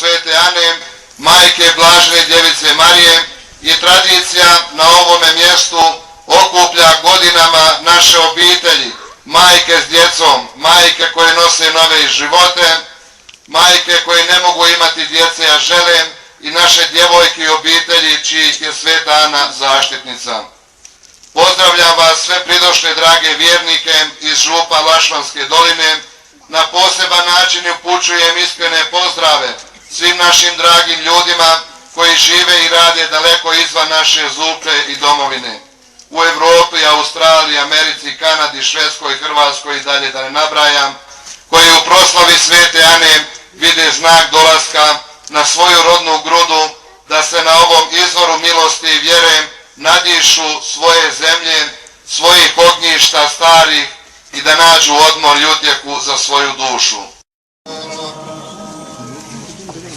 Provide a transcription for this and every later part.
Svete Ane, majke Blažene Djevice Marije, i tradicija na ovome mjestu okuplja godinama naše obitelji, majke s djecom, majke koje nose nove živote, majke koje ne mogu imati djece, a žele, i naše djevojke i obitelji čijih je Sveta Ana zaštitnica. Pozdravljam vas sve pridošle drage vjernike iz župa Lašvanske doline, na poseban način upućujem iskrene pozdrave svim našim dragim ljudima koji žive i rade daleko izvan naše župe i domovine. U Europi, Australiji, Americi, Kanadi, Švedskoj, Hrvatskoj i dalje da ne nabrajam, koji u proslavi Svete Ane vide znak dolaska na svoju rodnu grudu, da se na ovom izvoru milosti i vjere nadišu svoje zemlje, svojih ognjišta starih i da nađu odmor i utjehu za svoju dušu.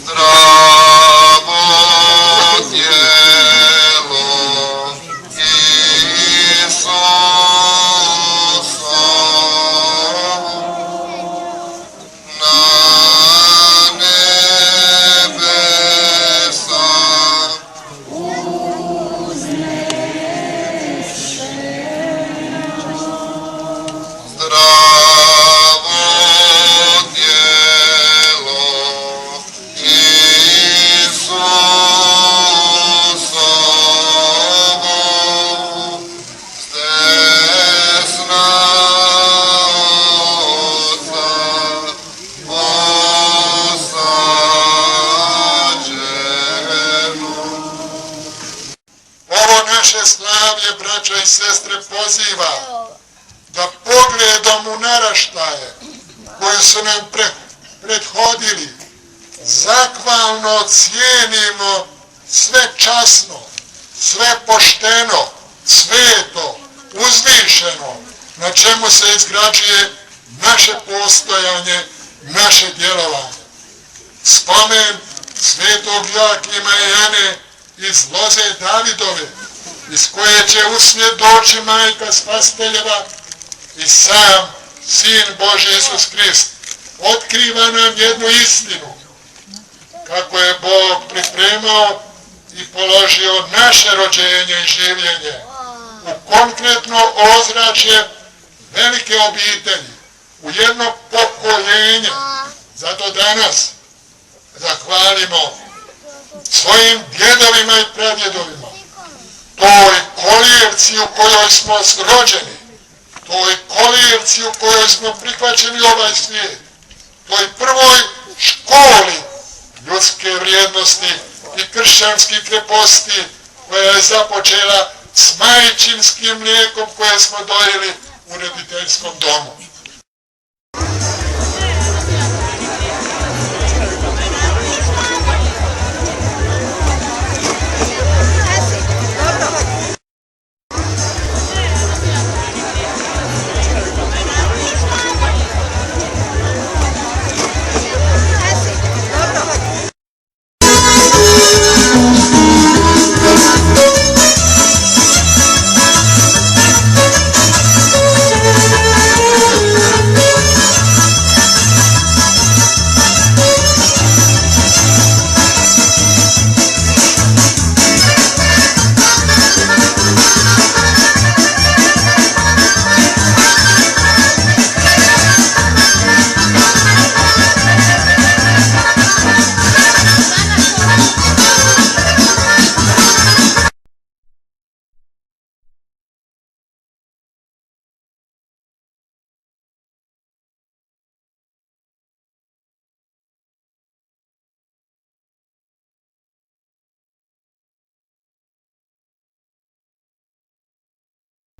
Zdravo tijelo Isusa na nebesa slavlje, braćo i sestre, poziva da pogledom u naraštaje koji su nam prethodili zahvalno cijenimo sve časno, sve pošteno, sveto, uzvišeno, na čemu se izgrađuje naše postojanje, naše djelovanje. Spomen svetog Joakima i Ane iz loze Davidove, iz koje će usvjedoči majka Spasiteljeva i sam Sin Božji Isus Krist, otkriva nam jednu istinu, kako je Bog pripremao i položio naše rođenje i življenje u konkretno ozračje velike obitelji, u jedno pokoljenje. Zato danas zahvalimo svojim djedovima i pradjedovima, toj kolijevci u kojoj smo rođeni, toj kolijevci u kojoj smo prihvaćeni ovaj svijet, toj prvoj školi ljudske vrijednosti i kršćanskih kreposti koja je započela s majčinskim mlijekom koje smo dojeli u roditeljskom domu.